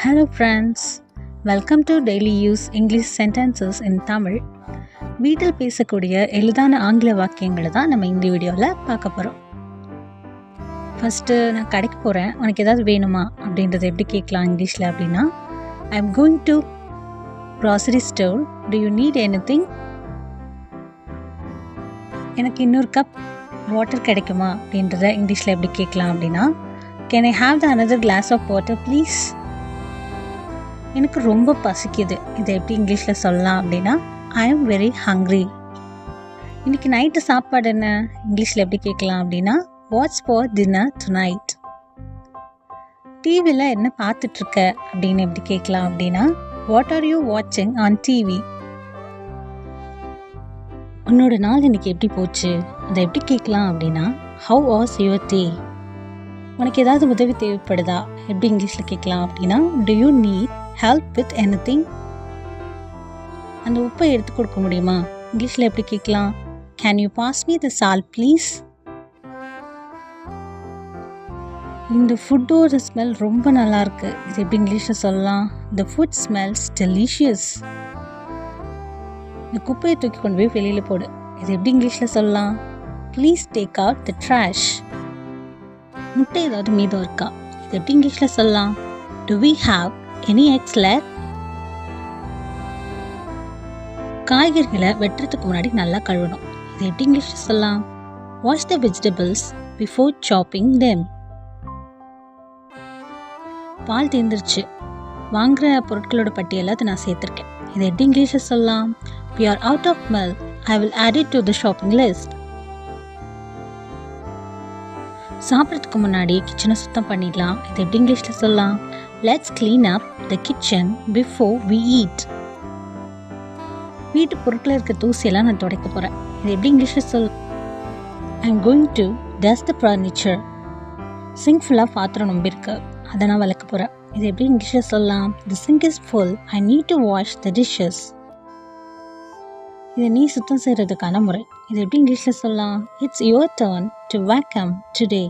Hello friends, welcome to Daily Use English Sentences in Tamil. வீட்டில் பேசக்கூடிய எளிதான ஆங்கில வாக்கியங்களை தான் நம்ம இந்த வீடியோவில் பார்க்க போகிறோம். ஃபஸ்ட்டு நான் கடைக்கு போகிறேன், உனக்கு ஏதாவது வேணுமா அப்படின்றத எப்படி கேட்கலாம் இங்கிலீஷில் அப்படின்னா, I am going to grocery store, do you need anything? எனக்கு இன்னொரு கப் வாட்டர் கிடைக்குமா அப்படின்றத இங்கிலீஷில் எப்படி கேட்கலாம் அப்படின்னா, can I have the another glass of water please? எனக்கு ரொம்ப பசிக்குது, இதை எப்படி இங்கிலீஷில் சொல்லலாம் அப்படின்னா, ஐ எம் வெரி ஹங்க்ரி. இன்றைக்கி நைட்டு சாப்பாடு என்ன இங்கிலீஷில் எப்படி கேட்கலாம் அப்படின்னா, வாட்ஸ் ஃபார் டின்னர் டுநைட். டிவியில் என்ன பார்த்துட்ருக்க அப்படின்னு எப்படி கேட்கலாம் அப்படின்னா, வாட் ஆர் யூ வாட்சிங் ஆன் டிவி. உன்னோட நாள் இன்றைக்கி எப்படி போச்சு அதை எப்படி கேட்கலாம் அப்படின்னா, ஹவ் வாஸ் யுவர் டே. உனக்கு ஏதாவது உதவி தேவைப்படுதா எப்படி இங்கிலீஷில் கேட்கலாம் அப்படின்னா, do you need help with anything. அந்த உப்பை எடுத்து கொடுக்க முடியுமா இங்கிலீஷில் எப்படி கேட்கலாம், can you pass me the salt please. இந்த ஃபுட்டோட ஸ்மெல் ரொம்ப நல்லா இருக்கு, இது எப்படி இங்கிலீஷில் சொல்லலாம், த ஃபுட் ஸ்மெல்ஸ் டெலிஷியஸ். இந்த குப்பையை தூக்கி கொண்டு போய் வெளியில் போடு, இது எப்படி இங்கிலீஷில் சொல்லலாம், please take out the trash. முட்டை ஏதாவது மீதம் இருக்கா, இது எப்படி இங்கிலீஷில் சொல்லலாம், do we have any eggs left. காய்கறிகளை வெட்டுறதுக்கு முன்னாடி நல்லா கழுவணும், இது எப்படி இங்கிலீஷில் சொல்லலாம், wash the vegetables before chopping them. பால் தீர்ந்துருச்சு, வாங்குகிற பொருட்களோட பட்டியலை அதை நான் சேர்த்துருக்கேன், இதை எப்படி இங்கிலீஷில் சொல்லலாம், we are out of milk, I will add it to the shopping list. சாப்பிட்றதுக்கு முன்னாடி கிச்சனை சுத்தம் பண்ணிடலாம், இது எப்படி இங்கிலீஷில் சொல்லலாம், let's clean up the kitchen before we eat. வீட்டு பொருட்களில் இருக்க தூசியெல்லாம் நான் துடைக்க போகிறேன், இது எப்படி இங்கிலீஷில் சொல், I'm going to dust the furniture. Sink ஃபுல்லாக பாத்திரம் நம்பிருக்கு, அதை நான் விளக்க போகிறேன், இது எப்படி இங்கிலீஷில் சொல்லலாம், the sink is full, I need to wash the dishes. இதை நீ சுத்தம் செய்கிறதுக்கான முறை, இது எப்படி இங்கிலீஷில் சொல்லலாம், it's your turn to vacuum today.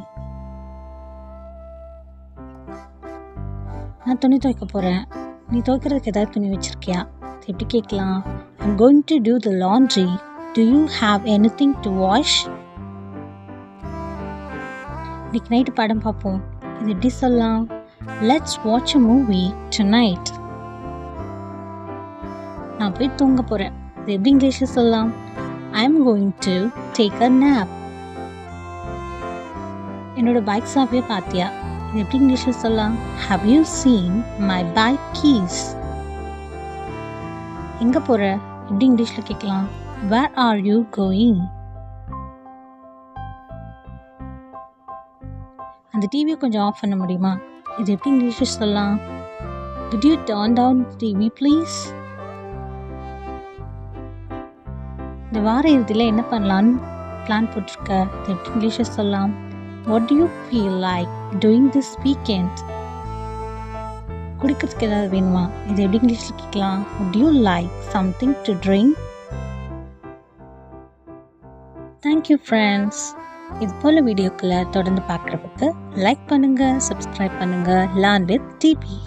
நான் துணி துவைக்க போகிறேன், நீ துவைக்கிறதுக்கு ஏதாவது துணி வச்சுருக்கியா, இது எப்படி கேட்கலாம், I'm going to do the laundry, do you have anything to wash? இன்னைக்கு நைட்டு படம் பார்ப்போம், இது எப்படி சொல்லலாம், let's watch a movie tonight. நான் போய் தூங்க போகிறேன், இது எப்படி இங்கிலீஷில் சொல்லலாம், I'm going to take a nap. என்னோட பைக் சாவியை பார்த்தியா, இது எப்படி இங்கிலீஷில் சொல்லலாம், have you seen my bike keys. எங்கே போகிற எப்படி இங்கிலீஷில் கேட்கலாம், where are you going. அந்த டிவியை கொஞ்சம் ஆஃப் பண்ண முடியுமா, இது எப்படி இங்கிலீஷில் சொல்லலாம், did you turn down the TV please. இந்த வார இறுதியில் என்ன பண்ணலான்னு பிளான் போட்டிருக்க, இது எப்படி இங்கிலீஷில் சொல்லலாம், what do you feel like doing this weekend. குடிக்கிறதுக்கு ஏதாவது வேணுமா, இது எப்படி இங்கிலீஷில் கேட்கலாம், would you like something to drink. Thank you friends. இது போல வீடியோக்களை தொடர்ந்து பார்க்குறதுக்கு லைக் பண்ணுங்கள், சப்ஸ்கிரைப் பண்ணுங்கள். Learn with DP.